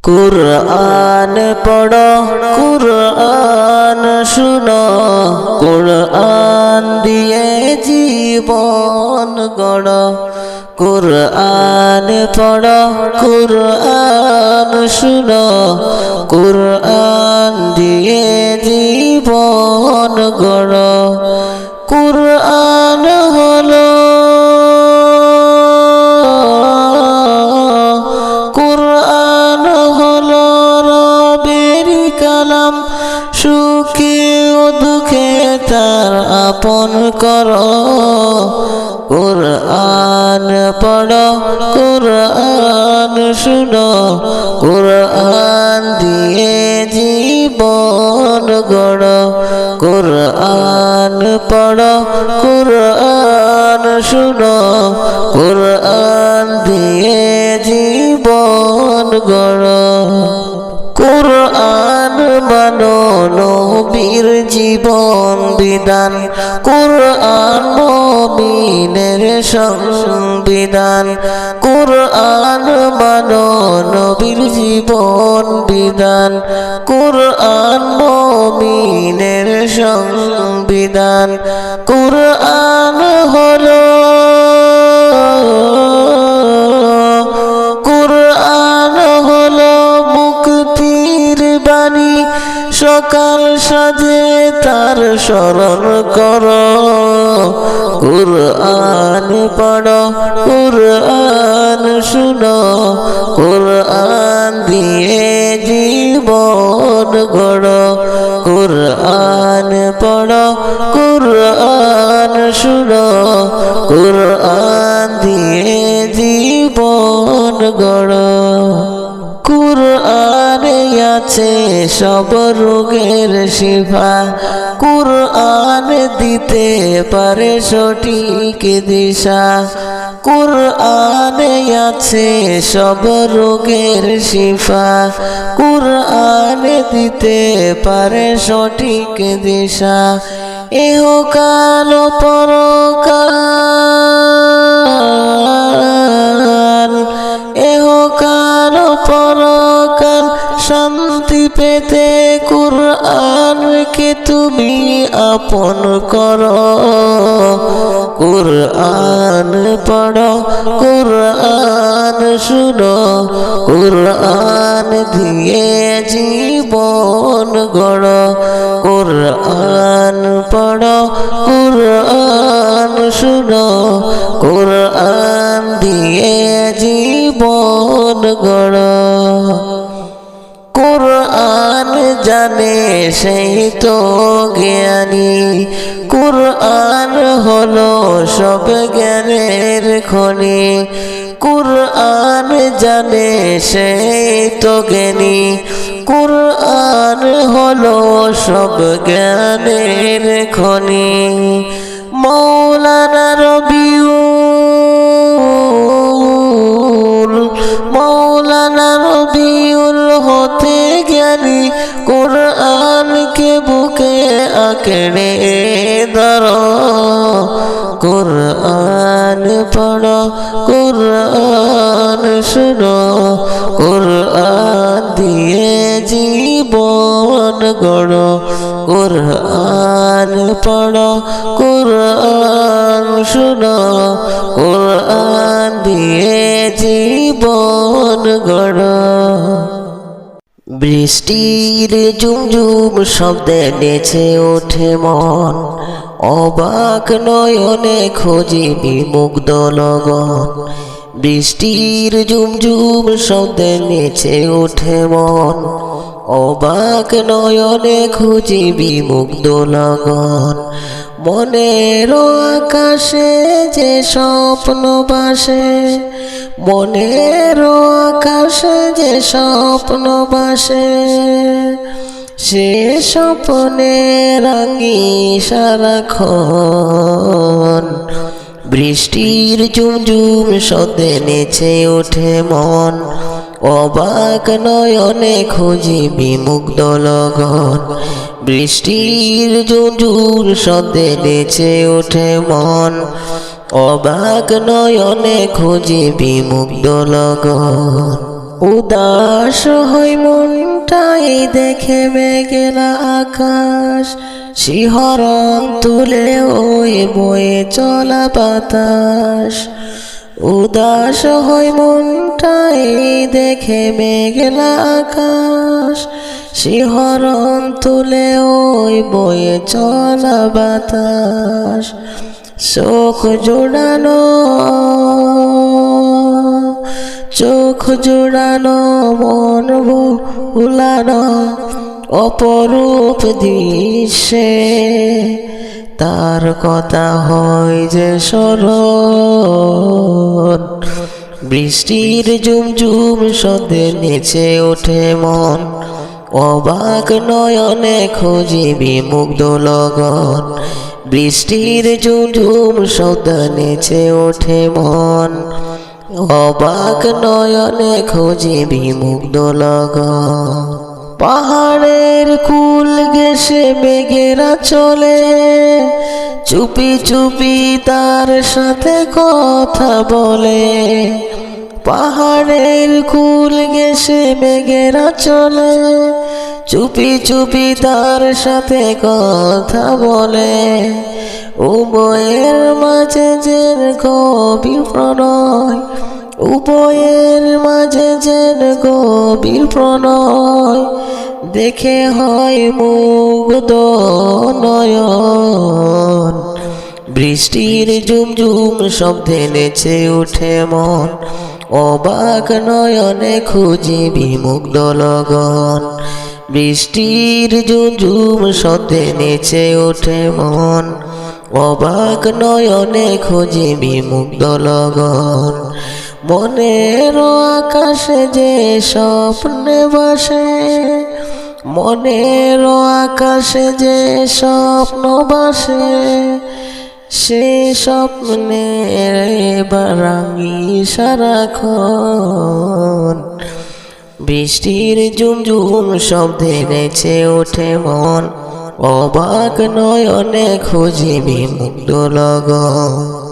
কুরআন পড়ো কুরআন শুনো, কুরআন দিয়ে জীবন গড়ো। কুরআন পড়ো কুরআন শুনো, কুরআন দিয়ে জীবন গড়ো। কুরআন হলো কালাম, সুখে ও দুঃখে তার আপন করো। কুরআন পড়ো কুরআন শুনো, কুরআন দিয়ে জীবন গড়ো। কুরআন পড়ো কুরআন শুনো, কুরআন দিয়ে জীবন গড়ো। কুরআন মানো নবীর জীবন বিধান, কুরআন মুমিনের সংবিধান। কুরআন মানো নবীর জীবন বিধান, কুরআন মুমিনের সংবিধান। কুরআন হলো সকাল সাজে তার স্মরণ করো। কুরআন পড়ো কুরআন শুনো, কুরআন দিয়ে জীবন গড়ো। কুরআন পড়ো কুরআন শুনো, কুরআন দিয়ে জীবন গড়ো। কুরআনে আছে সব রোগের শিফা, কুরআন দিতে পারে সঠিক দিশা। কুরআনে আছে সব রোগের শিফা, কুরআন দিতে পারে সঠিক দিশা। ইহকাল পরকাল, ইহকাল পরকাল শান্তি পেতে কুরআনকে তুমি আপন করো। কুরআন পড়ো কুরআন শুনো, কুরআন দিয়ে জীবন গড়ো। কুরআন পড়ো কুরআন শুনো, কুরআন দিয়ে জীবন গড়ো। কুরআন জানে সেই তো জ্ঞানী, কুরআন হলো সব জ্ঞানের খনি। কুরআন জানে সেই তো জ্ঞানী, কুরআন হলো সব জ্ঞানের খনি। মৌলানা রবিউল, মৌলানা রবিউল হতে জ্ঞানী, কুরআনকে বুকে আঁকড়ে ধরো। কুরআন পড়ো কুরআন শুনো, কুরআন দিয়ে জীবন গড়ো। কুরআন পড়ো কুরআন শুনো, কুরআন দিয়ে জীবন গড়ো। বৃষ্টির ঝুমঝুম শব্দে নেচে ওঠে মন, অবাক নয়নে খোঁজে বিমুগ্ধ লগন। বৃষ্টির ঝুমঝুম শব্দে নেচে ওঠে মন, অবাক নয়নে খুঁজি বিমুগ্ধ লগন। মনের আকাশে যে স্বপ্ন বাসে, মনের আকাশে যে স্বপ্ন বাসে, সে স্বপ্নে রাঙি সারাক্ষণ। বৃষ্টির ঝুমঝুম শব্দে নেচে ওঠে মন, অবাক নয়নে খুঁজি বিমুগ্ধ লগন। বৃষ্টির ঝুমঝুম শব্দে নেচে ওঠে মন, অবাক নয়নে খুঁজি বিমুগ্ধ লগন। উদাস হই মনটাই দেখে মেঘলা আকাশ, শিহরণ তুলে ওই বয়ে চলা বাতাস। উদাস হই মনটাই দেখে মেঘলা আকাশ, শিহরণ তুলে ওই বয়ে চলা বাতাস। চোখ জোড়ানো, চোখ জোড়ানো, মন ভুলানো অপরূপ দৃশ্যে, তার কথা হয় যে স্মরণ। বৃষ্টির ঝুমঝুম শব্দে নেচে ওঠে মন, অবাক নয়নে খুঁজি বিমুগ্ধ লগন। বৃষ্টির ঝুমঝুম শব্দে নেচে ওঠে মন, অবাক নয়নে খুঁজি বিমুগ্ধ লগন। পাহাড়ের কুল ঘেঁষে মেঘেরা চলে, চুপি চুপি তার সাথে কথা বলে। পাহাড়ের কুল ঘেঁষে মেঘেরা চলে, চুপি চুপি তার সাথে কথা বলে। উভয়ের মাঝে যেন গভীর প্রণয়, উভয়ের মাঝে যেন গভীর প্রণয়, দেখে হয় মুগ্ধ নয়ন। বৃষ্টির ঝুমঝুম শব্দে নেচে ওঠে মন, অবাক নয়নে খুঁজি বিমুগ্ধ লগন। বৃষ্টির ঝুমঝুম শব্দে নেচে ওঠে মন, অবাক নয়নে খুঁজি বিমুগ্ধ লগন। মনের আকাশে যে স্বপ্নে বাসে, মনের আকাশে যে স্বপ্ন বাসে, সে স্বপ্নের বারাঙ্গি সারাক্ষণ। বৃষ্টির ঝুমঝুম শব্দে নেচে ওঠে মন, অবাক নয়নে খুঁজি বিমুগ্ধ লগন।